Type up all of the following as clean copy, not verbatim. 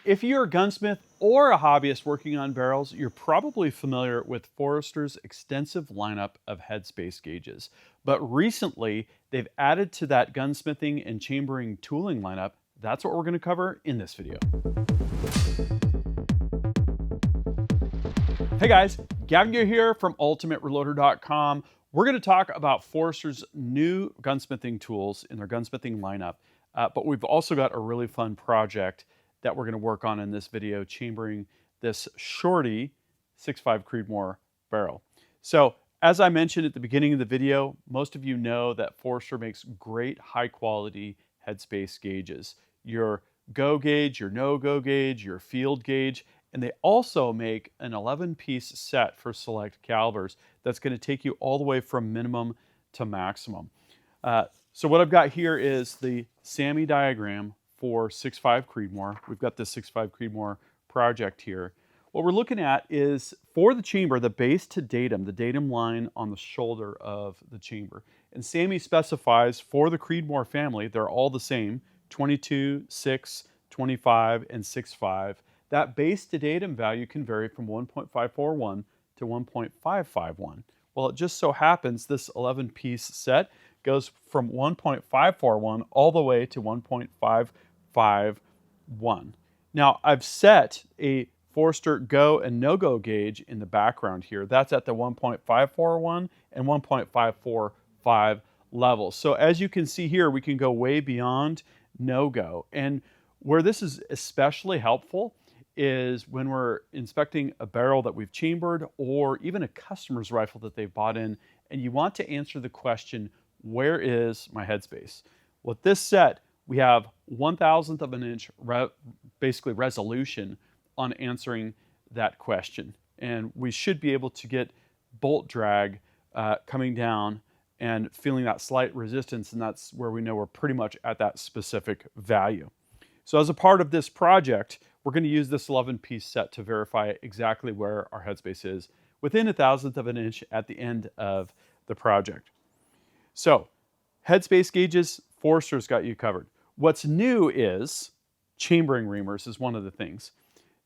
If you're a gunsmith or a hobbyist working on barrels, you're probably familiar with Forster's extensive lineup of headspace gauges. But recently, they've added to that gunsmithing and chambering tooling lineup. That's what we're going to cover in this video. Hey guys, Gavin here from UltimateReloader.com. We're going to talk about Forster's new gunsmithing tools in their gunsmithing lineup. But we've also got a really fun project that we're going to work on in this video, chambering this Shorty 6.5 Creedmoor barrel. So as I mentioned at the beginning of the video, most of you know that Forster makes great high quality headspace gauges. Your go gauge, your no-go gauge, your field gauge, and they also make an 11-piece set for select calibers that's going to take you all the way from minimum to maximum. So what I've got here is the SAMI diagram for 6.5 Creedmoor. We've got this 6.5 Creedmoor project here. What we're looking at is, for the chamber, the base to datum, the datum line on the shoulder of the chamber. And SAMI specifies for the Creedmoor family, they're all the same, 22, 6, 25, and 6.5. That base to datum value can vary from 1.541 to 1.551. Well, it just so happens this 11-piece set goes from 1.541 all the way to 1.551. Now, I've set a Forster go and no-go gauge in the background here. That's at the 1.541 and 1.545 levels. So as you can see here, we can go way beyond no-go. And where this is especially helpful is when we're inspecting a barrel that we've chambered, or even a customer's rifle that they've bought in, and you want to answer the question, where is my headspace? With this set, we have 1/1000th of an inch basically resolution on answering that question. And we should be able to get bolt drag coming down and feeling that slight resistance, and that's where we know we're pretty much at that specific value. So as a part of this project, we're going to use this 11-piece set to verify exactly where our headspace is within 1/1000th of an inch at the end of the project. So, headspace gauges, Forster's got you covered. What's new is chambering reamers is one of the things.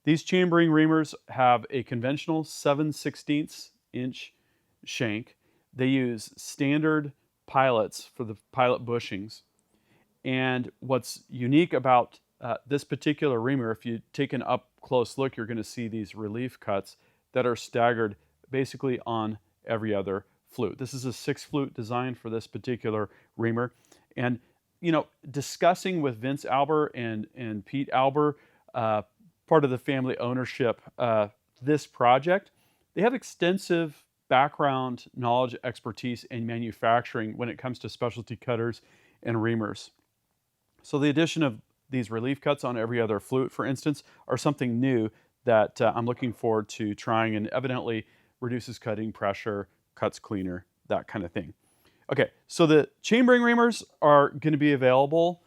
These chambering reamers have a conventional 7/16 inch shank. They use standard pilots for the pilot bushings. And what's unique about this particular reamer, if you take an up close look, you're going to see these relief cuts that are staggered basically on every other flute. This is a 6-flute design for this particular reamer. And, you know, discussing with Vince Alber and Pete Alber, part of the family ownership, this project, they have extensive background knowledge, expertise in manufacturing when it comes to specialty cutters and reamers. So the addition of these relief cuts on every other flute, for instance, are something new that I'm looking forward to trying, and evidently reduces cutting pressure, cuts cleaner, that kind of thing. Okay, so the chambering reamers are going to be available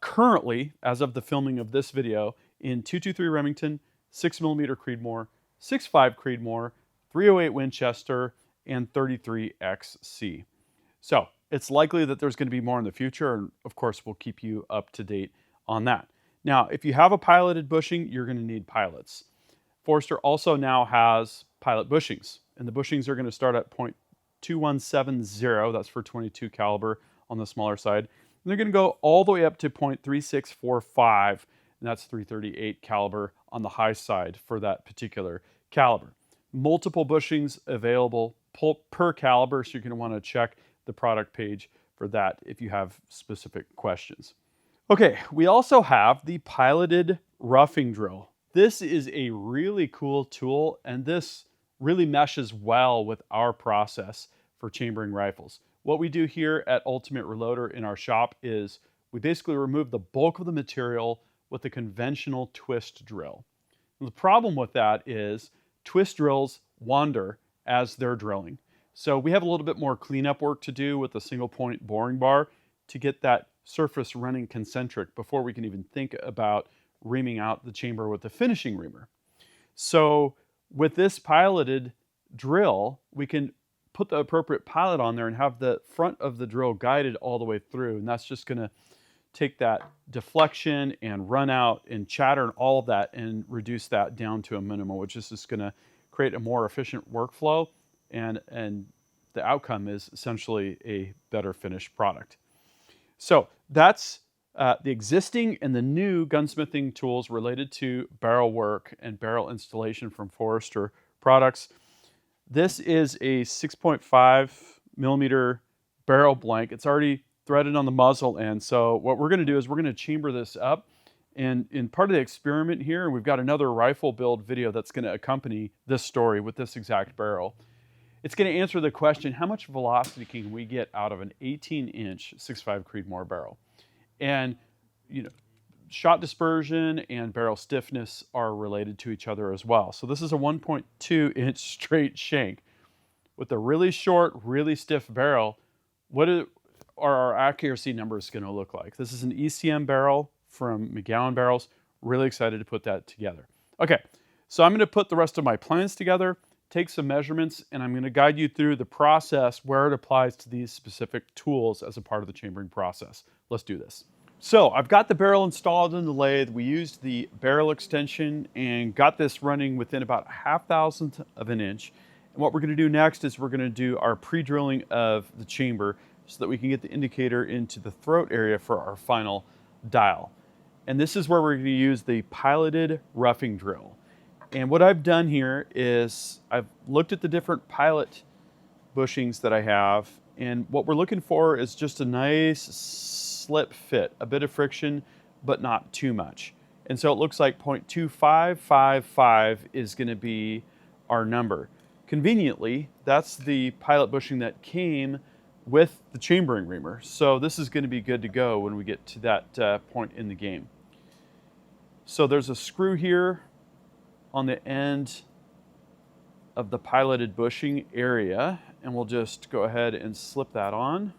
currently, as of the filming of this video, in 223 Remington, 6mm Creedmoor, 6.5 Creedmoor, 308 Winchester, and 33XC. So it's likely that there's going to be more in the future, and of course we'll keep you up to date on that. Now, if you have a piloted bushing, you're going to need pilots. Forster also now has pilot bushings, and the bushings are going to start at .2170, that's for 22 caliber on the smaller side. And they're going to go all the way up to .3645, and that's 338 caliber on the high side for that particular caliber. Multiple bushings available per caliber, so you're going to want to check the product page for that if you have specific questions. Okay, we also have the piloted roughing drill. This is a really cool tool, and this really meshes well with our process for chambering rifles. What we do here at Ultimate Reloader in our shop is we basically remove the bulk of the material with a conventional twist drill. And the problem with that is twist drills wander as they're drilling. So we have a little bit more cleanup work to do with a single point boring bar to get that surface running concentric before we can even think about reaming out the chamber with the finishing reamer. So with this piloted drill, we can put the appropriate pilot on there and have the front of the drill guided all the way through. And that's just going to take that deflection and run out and chatter and all of that and reduce that down to a minimum, which is just going to create a more efficient workflow, and the outcome is essentially a better finished product. So that's the existing and the new gunsmithing tools related to barrel work and barrel installation from Forster Products. This is a 6.5 millimeter barrel blank. It's already threaded on the muzzle end. So what we're going to do is we're going to chamber this up. And in part of the experiment here, we've got another rifle build video that's going to accompany this story with this exact barrel. It's going to answer the question, how much velocity can we get out of an 18-inch 6.5 Creedmoor barrel? And, you know, shot dispersion and barrel stiffness are related to each other as well. So this is a 1.2-inch straight shank with a really short, really stiff barrel. What are our accuracy numbers going to look like? This is an ECM barrel from McGowan Barrels. Really excited to put that together. Okay, so I'm going to put the rest of my plans together, take some measurements, and I'm going to guide you through the process where it applies to these specific tools as a part of the chambering process. Let's do this. So I've got the barrel installed in the lathe. We used the barrel extension and got this running within about 0.5 of an inch. And what we're going to do next is we're going to do our pre-drilling of the chamber so that we can get the indicator into the throat area for our final dial. And this is where we're going to use the piloted roughing drill. And what I've done here is I've looked at the different pilot bushings that I have, and what we're looking for is just a nice slip fit, a bit of friction, but not too much. And so it looks like 0.2555 is going to be our number. Conveniently, that's the pilot bushing that came with the chambering reamer. So this is going to be good to go when we get to that point in the game. So there's a screw here on the end of the piloted bushing area, and we'll just go ahead and slip that on.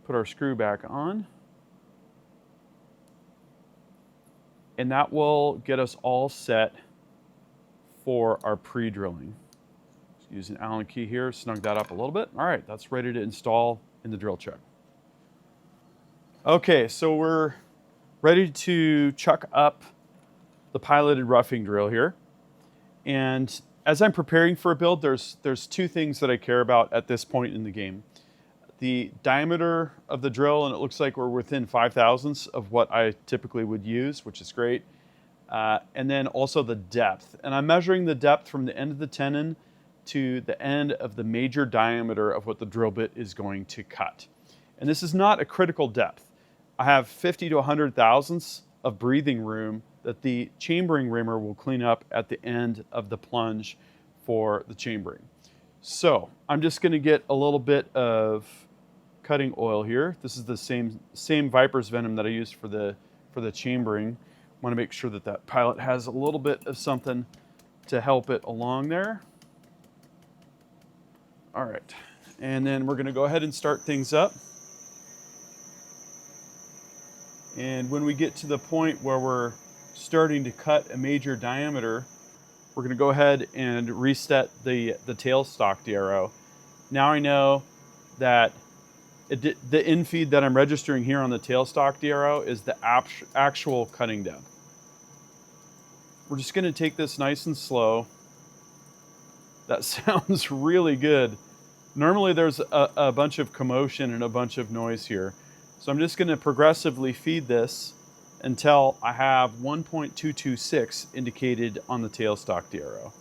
Put our screw back on. And that will get us all set for our pre-drilling. Use an Allen key here, snug that up a little bit. All right, that's ready to install in the drill chuck. Okay, so we're ready to chuck up the piloted roughing drill here. And as I'm preparing for a build, there's two things that I care about at this point in the game. The diameter of the drill, and it looks like we're within 0.005 of what I typically would use, which is great. And then also the depth. And I'm measuring the depth from the end of the tenon to the end of the major diameter of what the drill bit is going to cut. And this is not a critical depth. I have 50 to 100 thousandths of breathing room that the chambering reamer will clean up at the end of the plunge for the chambering. So I'm just going to get a little bit of cutting oil here. This is the same Viper's venom that I used for the chambering. I want to make sure that that pilot has a little bit of something to help it along there. All right, and then we're going to go ahead and start things up. And when we get to the point where we're starting to cut a major diameter, we're going to go ahead and reset the tailstock DRO. Now I know that the infeed that I'm registering here on the tailstock DRO is the actual cutting depth. We're just going to take this nice and slow. That sounds really good. Normally there's a bunch of commotion and a bunch of noise here. So I'm just going to progressively feed this until I have 1.226 indicated on the tailstock DRO.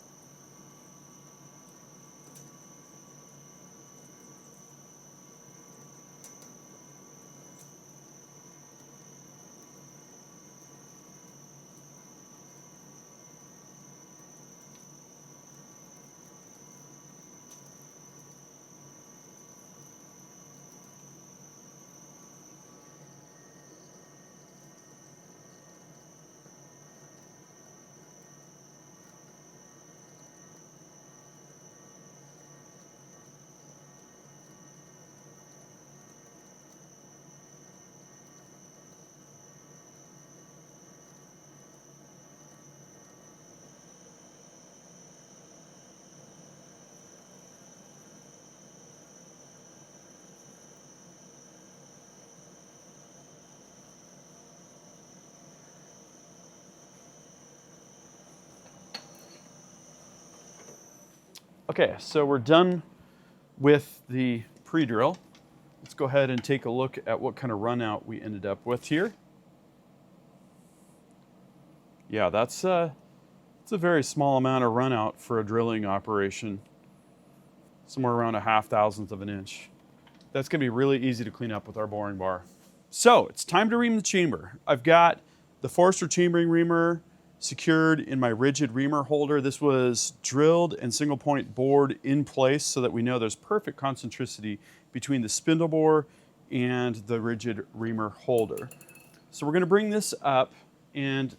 Okay, so we're done with the pre-drill. Let's go ahead and take a look at what kind of run out we ended up with here. Yeah, it's a very small amount of run out for a drilling operation. Somewhere around a 0.5 of an inch. That's gonna be really easy to clean up with our boring bar. So it's time to ream the chamber. I've got the Forster chambering reamer secured in my rigid reamer holder. This was drilled and single point bored in place so that we know there's perfect concentricity between the spindle bore and the rigid reamer holder. So we're gonna bring this up, and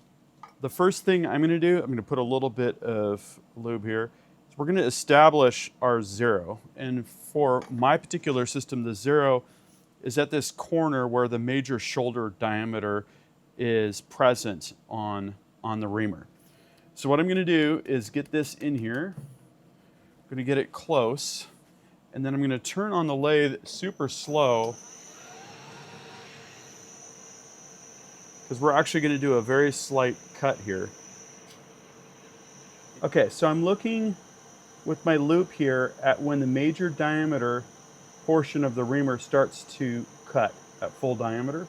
the first thing I'm gonna do, I'm gonna put a little bit of lube here. So we're gonna establish our zero. And for my particular system, the zero is at this corner where the major shoulder diameter is present on the reamer. So what I'm gonna do is get this in here. I'm gonna get it close, and then I'm gonna turn on the lathe super slow, because we're actually gonna do a very slight cut here. Okay, so I'm looking with my loop here at when the major diameter portion of the reamer starts to cut at full diameter.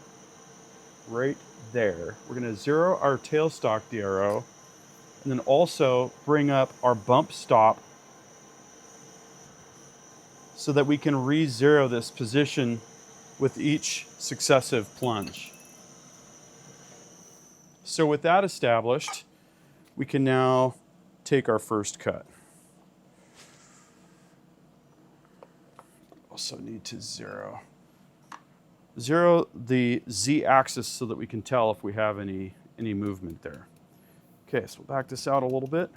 Right there. We're gonna zero our tailstock DRO, and then also bring up our bump stop so that we can re-zero this position with each successive plunge. So with that established, we can now take our first cut. Also need to zero the Z-axis so that we can tell if we have any movement there. Okay, so we'll back this out a little bit.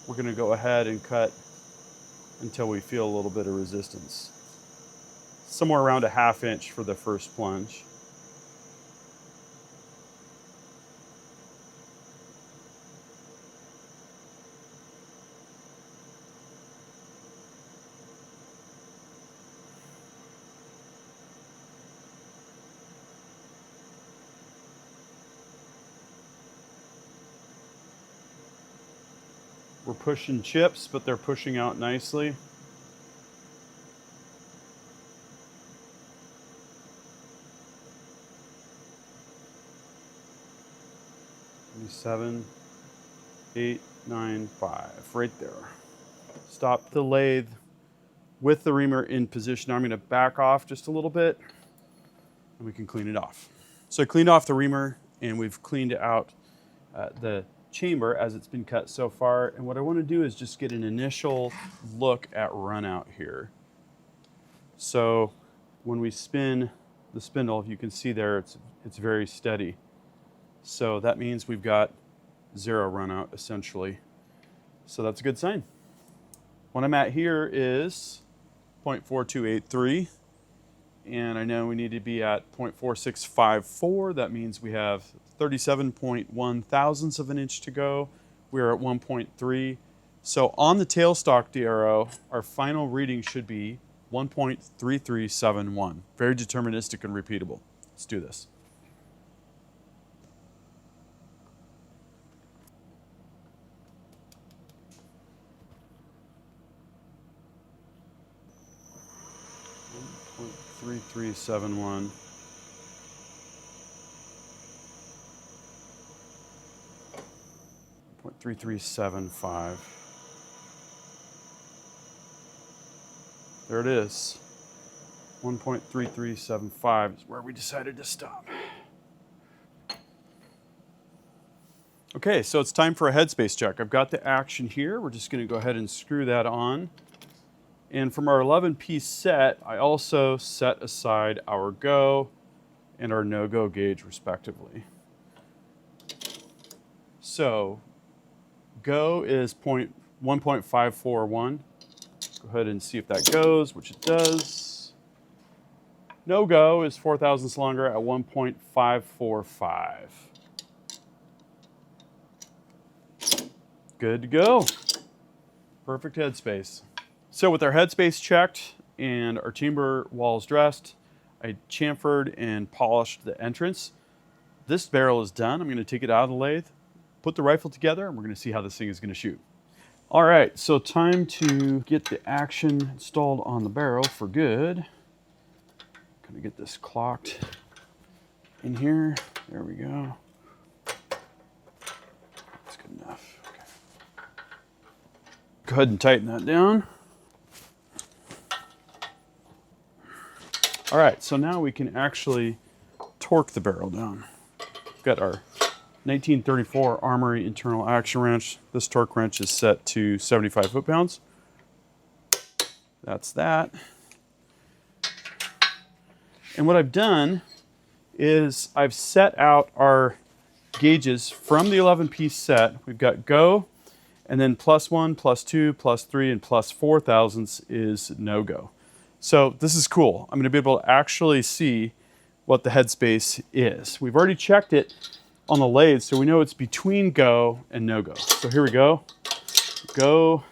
We're gonna go ahead and cut until we feel a little bit of resistance. Somewhere around a 1/2 inch for the first plunge. We're pushing chips, but they're pushing out nicely. Seven, 8, 9, 5, right there. Stop the lathe with the reamer in position. Now I'm gonna back off just a little bit, and we can clean it off. So I cleaned off the reamer, and we've cleaned out the chamber as it's been cut so far. And what I want to do is just get an initial look at run out here. So when we spin the spindle, if you can see there, it's very steady. So that means we've got zero run out essentially. So that's a good sign. What I'm at here is 0.4283. And I know we need to be at 0.4654. That means we have 37.1 thousandths of an inch to go. We're at 1.3. So on the tailstock DRO, our final reading should be 1.3371. Very deterministic and repeatable. Let's do this. .3371. 0.3375. There it is. 1.3375 is where we decided to stop. Okay, so it's time for a headspace check. I've got the action here. We're just going to go ahead and screw that on. And from our 11-piece set, I also set aside our go and our no-go gauge, respectively. So go is 1.541. Go ahead and see if that goes, which it does. No-go is 4 thousandths longer at 1.545. Good to go. Perfect headspace. So with our headspace checked and our chamber walls dressed, I chamfered and polished the entrance. This barrel is done. I'm going to take it out of the lathe, put the rifle together and we're going to see how this thing is going to shoot. All right, so time to get the action installed on the barrel for good. Gonna get this clocked in here. There we go. That's good enough. Okay. Go ahead and tighten that down. All right, so now we can actually torque the barrel down. We've got our 1934 Armory internal action wrench. This torque wrench is set to 75 foot-pounds. That's that. And what I've done is I've set out our gauges from the 11-piece set. We've got go, and then +1, +2, +3, and +4 thousandths is no-go. So this is cool. I'm going to be able to actually see what the headspace is. We've already checked it on the lathe, so we know it's between go and no-go. So here we go. Go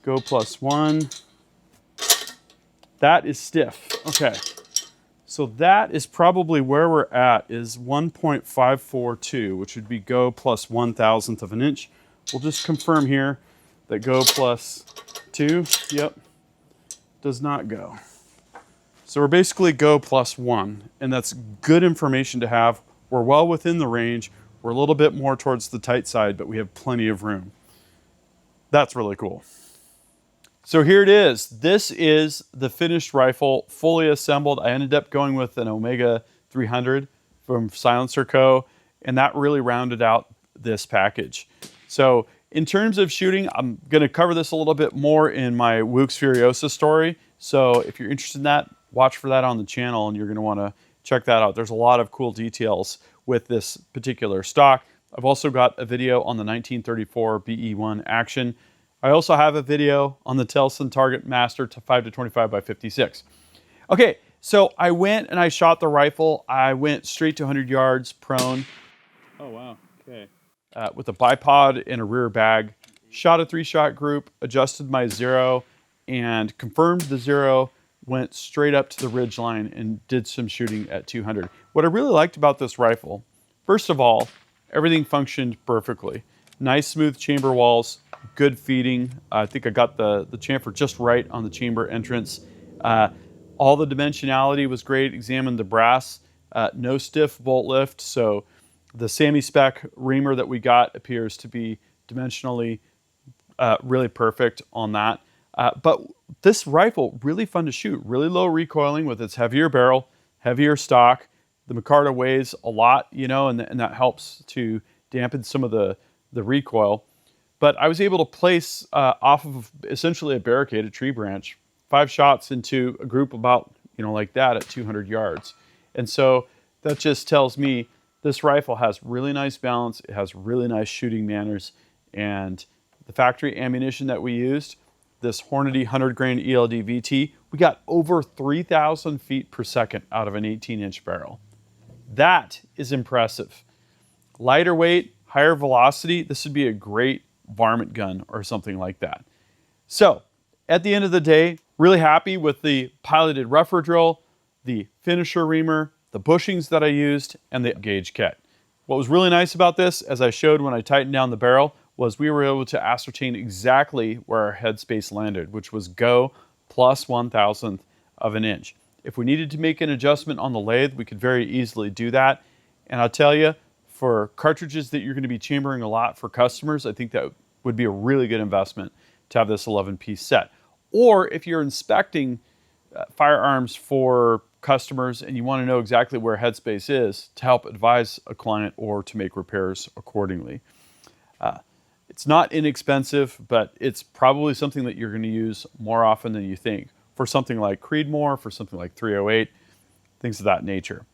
+1. That is stiff. Okay. So that is probably where we're at, is 1.542, which would be go +1 thousandth of an inch. We'll just confirm here that go +2, yep, does not go. So we're basically go +1, and that's good information to have. We're well within the range. We're a little bit more towards the tight side, but we have plenty of room. That's really cool. So here it is. This is the finished rifle, fully assembled. I ended up going with an Omega 300 from Silencer Co., and that really rounded out this package. So in terms of shooting, I'm going to cover this a little bit more in my Wux Furiosa story. So if you're interested in that, watch for that on the channel, and you're going to want to check that out. There's a lot of cool details with this particular stock. I've also got a video on the 1934 BE1 action. I also have a video on the Telson Target Master to 5-25 by 56. Okay, so I went and I shot the rifle. I went straight to 100 yards prone. Oh, wow, okay. With a bipod and a rear bag. Shot a 3-shot group, adjusted my zero, and confirmed the zero, went straight up to the ridge line and did some shooting at 200. What I really liked about this rifle, first of all, everything functioned perfectly. Nice smooth chamber walls, good feeding. I think I got the chamfer just right on the chamber entrance. All the dimensionality was great. Examined the brass, no stiff bolt lift. So the SAMI spec reamer that we got appears to be dimensionally really perfect on that. But this rifle, really fun to shoot. Really low recoiling with its heavier barrel, heavier stock. The micarta weighs a lot, you know, and that helps to dampen some of the recoil. But I was able to place off of essentially a barricaded tree branch, 5 shots into a group about, you know, like that at 200 yards. And so that just tells me this rifle has really nice balance. It has really nice shooting manners. And the factory ammunition that we used, this Hornady 100 grain ELD VT, we got over 3,000 feet per second out of an 18-inch barrel. That is impressive. Lighter weight, higher velocity, this would be a great varmint gun or something like that. So at the end of the day, really happy with the piloted rougher drill, the finisher reamer, the bushings that I used, and the gauge kit. What was really nice about this, as I showed when I tightened down the barrel, was we were able to ascertain exactly where our headspace landed, which was go +1 thousandth of an inch. If we needed to make an adjustment on the lathe, we could very easily do that. And I'll tell you, for cartridges that you're going to be chambering a lot for customers, I think that would be a really good investment to have this 11-piece set. Or if you're inspecting firearms for customers and you want to know exactly where headspace is to help advise a client or to make repairs accordingly. It's not inexpensive, but it's probably something that you're going to use more often than you think for something like Creedmoor, for something like 308, things of that nature.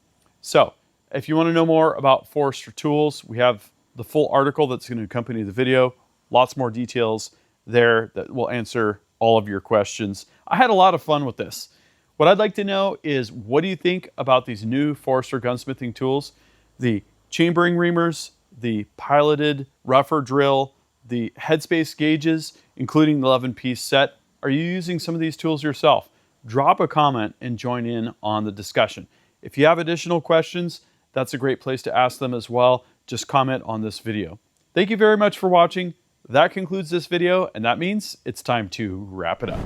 So if you want to know more about Forster tools, we have the full article that's going to accompany the video. Lots more details there that will answer all of your questions. I had a lot of fun with this. What I'd like to know is, what do you think about these new Forster gunsmithing tools? The chambering reamers, the piloted rougher drill, the headspace gauges, including the 11-piece set. Are you using some of these tools yourself? Drop a comment and join in on the discussion. If you have additional questions, that's a great place to ask them as well. Just comment on this video. Thank you very much for watching. That concludes this video, and that means it's time to wrap it up.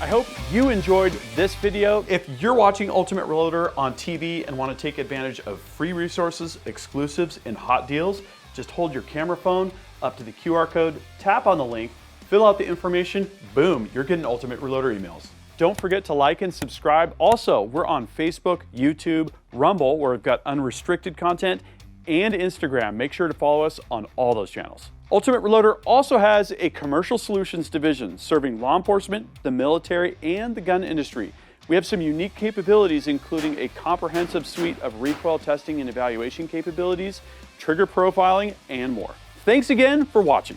I hope you enjoyed this video. If you're watching Ultimate Reloader on TV and want to take advantage of free resources, exclusives, and hot deals, just hold your camera phone up to the QR code, tap on the link, fill out the information, boom, you're getting Ultimate Reloader emails. Don't forget to like and subscribe. Also, we're on Facebook, YouTube, Rumble, where we've got unrestricted content, and Instagram. Make sure to follow us on all those channels. Ultimate Reloader also has a commercial solutions division serving law enforcement, the military, and the gun industry. We have some unique capabilities, including a comprehensive suite of recoil testing and evaluation capabilities, trigger profiling, and more. Thanks again for watching.